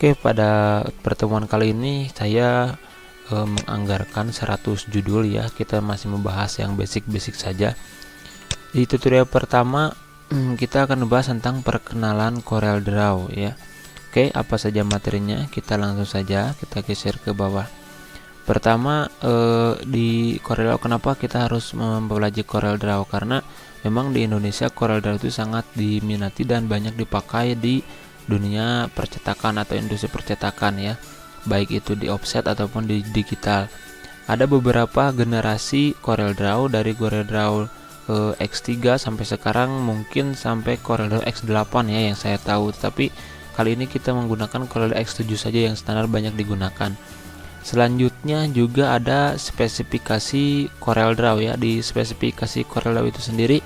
Oke, pada pertemuan kali ini saya menganggarkan 100 judul ya. Kita masih membahas yang basic-basic saja. Di tutorial pertama kita akan membahas tentang perkenalan CorelDRAW ya. Oke, apa saja materinya? Kita langsung saja kita geser ke bawah. Pertama, di CorelDRAW, kenapa kita harus mempelajari CorelDRAW? Karena memang di Indonesia CorelDRAW itu sangat diminati dan banyak dipakai di dunia percetakan atau industri percetakan ya, baik itu di offset ataupun di digital. Ada beberapa generasi CorelDRAW, dari CorelDRAW X3 sampai sekarang mungkin sampai CorelDRAW X8 ya yang saya tahu, tapi kali ini kita menggunakan CorelDRAW X7 saja yang standar banyak digunakan. Selanjutnya juga ada spesifikasi CorelDRAW ya. Di spesifikasi CorelDRAW itu sendiri,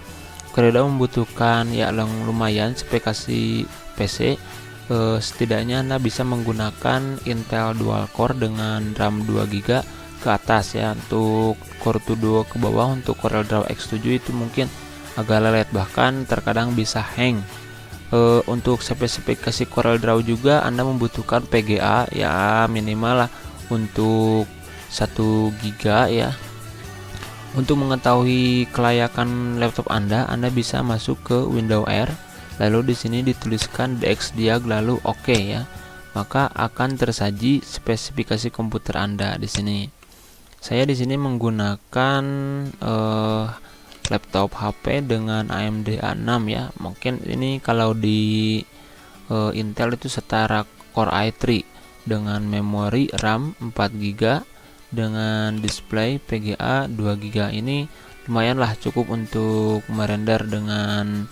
CorelDRAW membutuhkan ya lumayan spesifikasi PC. Setidaknya Anda bisa menggunakan Intel dual core dengan RAM 2GB ke atas ya. Untuk Core 2 ke bawah untuk CorelDRAW X7 itu mungkin agak lelet, bahkan terkadang bisa hang. Untuk spesifikasi CorelDRAW juga Anda membutuhkan PGA ya, minimal lah untuk 1GB ya. Untuk mengetahui kelayakan laptop Anda bisa masuk ke Windows R, lalu di sini dituliskan DXDiag lalu OK ya. Maka akan tersaji spesifikasi komputer Anda di sini. Saya di sini menggunakan laptop HP dengan AMD A6 ya. Mungkin ini kalau di Intel itu setara Core i3 dengan memori RAM 4GB dengan display PGA 2GB. Ini lumayanlah cukup untuk merender dengan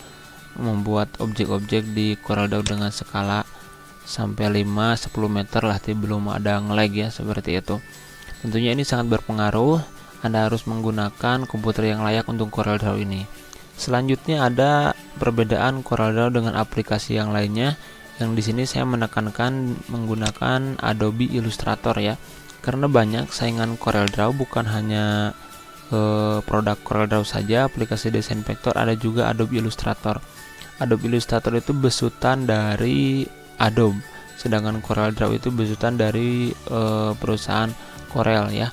membuat objek-objek di CorelDRAW dengan skala sampai 5-10 meter lah, belum ada nge-lag ya, seperti itu. Tentunya ini sangat berpengaruh. Anda harus menggunakan komputer yang layak untuk CorelDRAW ini. Selanjutnya ada perbedaan CorelDRAW dengan aplikasi yang lainnya, yang di sini saya menekankan menggunakan Adobe Illustrator ya. Karena banyak saingan CorelDRAW, bukan hanya produk CorelDRAW saja, aplikasi desain vektor, ada juga Adobe Illustrator. Adobe Illustrator itu besutan dari Adobe, sedangkan CorelDRAW itu besutan dari perusahaan Corel ya.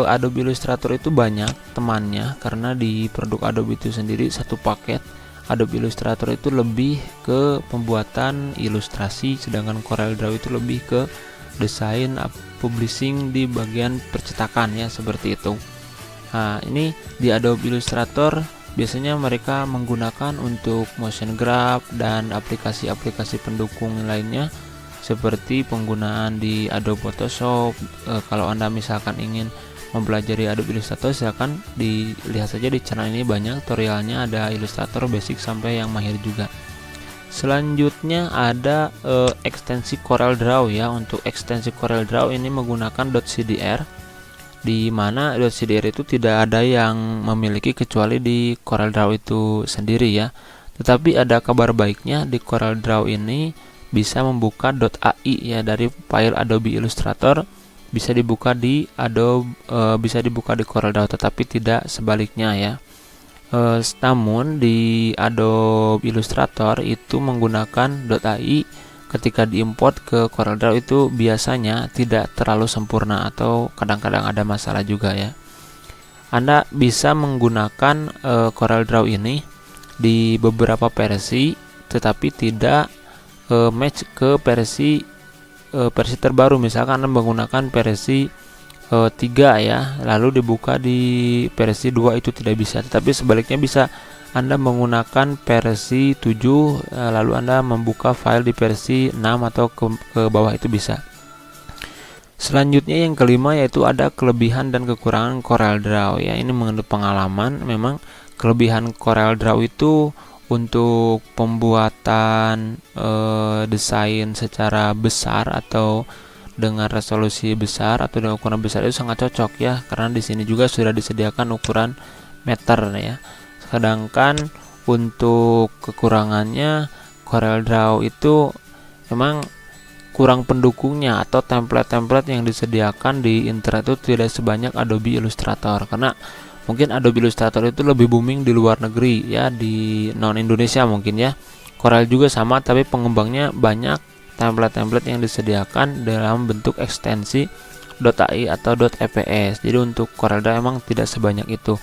Adobe Illustrator itu banyak temannya, karena di produk Adobe itu sendiri satu paket Adobe Illustrator itu lebih ke pembuatan ilustrasi, sedangkan CorelDRAW itu lebih ke desain, publishing di bagian percetakan ya, seperti itu. Nah, ini di Adobe Illustrator biasanya mereka menggunakan untuk motion graph dan aplikasi-aplikasi pendukung lainnya, seperti penggunaan di Adobe Photoshop. Kalau Anda misalkan ingin mempelajari Adobe Illustrator, silahkan dilihat saja di channel ini, banyak tutorialnya, ada Illustrator basic sampai yang mahir juga. Selanjutnya ada ekstensi CorelDRAW ya. Untuk ekstensi CorelDRAW ini menggunakan .cdr, di mana .cdr itu tidak ada yang memiliki kecuali di CorelDRAW itu sendiri ya. Tetapi ada kabar baiknya, di CorelDRAW ini bisa membuka .ai ya, dari file Adobe Illustrator bisa dibuka di bisa dibuka di CorelDRAW, tetapi tidak sebaliknya ya. Namun di Adobe Illustrator itu menggunakan .ai, ketika diimport ke CorelDRAW itu biasanya tidak terlalu sempurna atau kadang-kadang ada masalah juga ya. Anda bisa menggunakan CorelDRAW ini di beberapa versi, tetapi tidak match ke versi terbaru. Misalkan Anda menggunakan versi 3 ya, lalu dibuka di versi 2 itu tidak bisa, tetapi sebaliknya bisa. Anda menggunakan versi 7 lalu Anda membuka file di versi 6 atau ke bawah itu bisa. Selanjutnya yang kelima yaitu ada kelebihan dan kekurangan CorelDRAW ya. Ini menurut pengalaman, memang kelebihan CorelDRAW itu untuk pembuatan desain secara besar atau dengan resolusi besar atau dengan ukuran besar itu sangat cocok ya, karena di sini juga sudah disediakan ukuran meter ya. Sedangkan untuk kekurangannya, CorelDRAW itu memang kurang pendukungnya, atau template-template yang disediakan di internet itu tidak sebanyak Adobe Illustrator, karena mungkin Adobe Illustrator itu lebih booming di luar negeri ya, di non Indonesia mungkin ya. Corel juga sama, tapi pengembangnya banyak template-template yang disediakan dalam bentuk ekstensi .ai atau .eps. Jadi untuk CorelDRAW emang tidak sebanyak itu.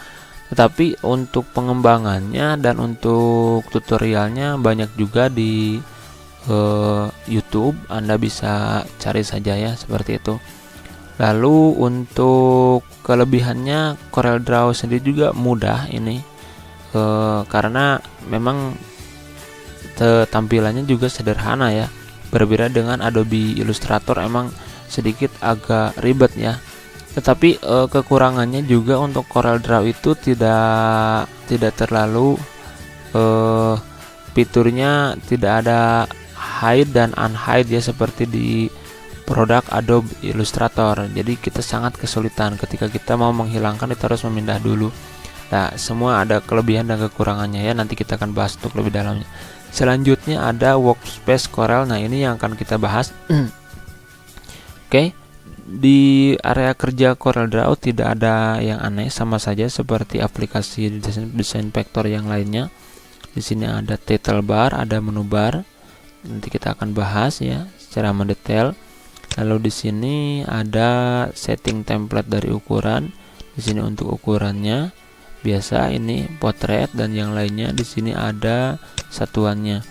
Tetapi untuk pengembangannya dan untuk tutorialnya banyak juga di YouTube. Anda bisa cari saja ya seperti itu. Lalu untuk kelebihannya, CorelDRAW sendiri juga mudah ini karena memang tampilannya juga sederhana ya. Berbeda dengan Adobe Illustrator, emang sedikit agak ribet ya. Tetapi kekurangannya juga untuk CorelDRAW itu tidak terlalu fiturnya tidak ada hide dan unhide ya seperti di produk Adobe Illustrator. Jadi kita sangat kesulitan ketika kita mau menghilangkan, kita harus memindah dulu. Nah, semua ada kelebihan dan kekurangannya ya. Nanti kita akan bahas untuk lebih dalamnya. Selanjutnya ada Workspace Corel. Nah, ini yang akan kita bahas. Oke. Di area kerja CorelDRAW tidak ada yang aneh, sama saja seperti aplikasi desain vektor yang lainnya. Di sini ada title bar, ada menu bar. Nanti kita akan bahas ya secara mendetail. Lalu di sini ada setting template dari ukuran. Di sini untuk ukurannya biasa ini potret dan yang lainnya. Di sini ada satuannya.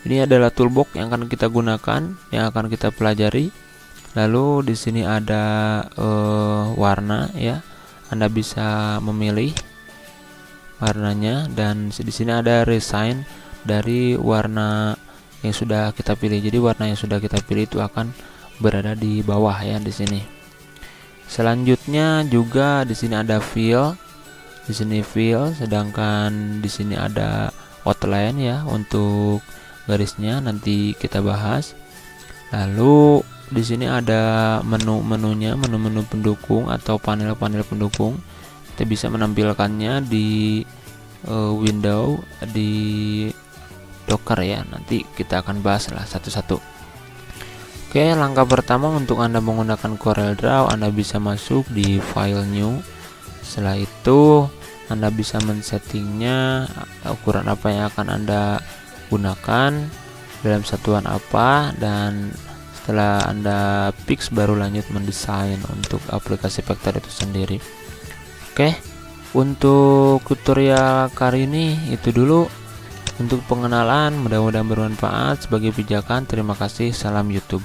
Ini adalah toolbox yang akan kita gunakan, yang akan kita pelajari. Lalu di sini ada warna ya. Anda bisa memilih warnanya dan di sini ada resign dari warna yang sudah kita pilih. Jadi warna yang sudah kita pilih itu akan berada di bawah ya di sini. Selanjutnya juga di sini ada fill. Di sini fill, sedangkan di sini ada outline ya untuk garisnya, nanti kita bahas. Lalu di sini ada menu-menunya, menu-menu pendukung atau panel-panel pendukung. Kita bisa menampilkannya di window di Docker ya. Nanti kita akan bahas lah satu-satu. Oke, langkah pertama untuk Anda menggunakan CorelDRAW, Anda bisa masuk di File New. Setelah itu Anda bisa men-settingnya ukuran apa yang akan Anda gunakan, dalam satuan apa, dan setelah Anda fix baru lanjut mendesain untuk aplikasi vektor itu sendiri. Oke, untuk tutorial kali ini itu dulu. Untuk pengenalan, mudah-mudahan bermanfaat sebagai pijakan. Terima kasih, salam YouTube.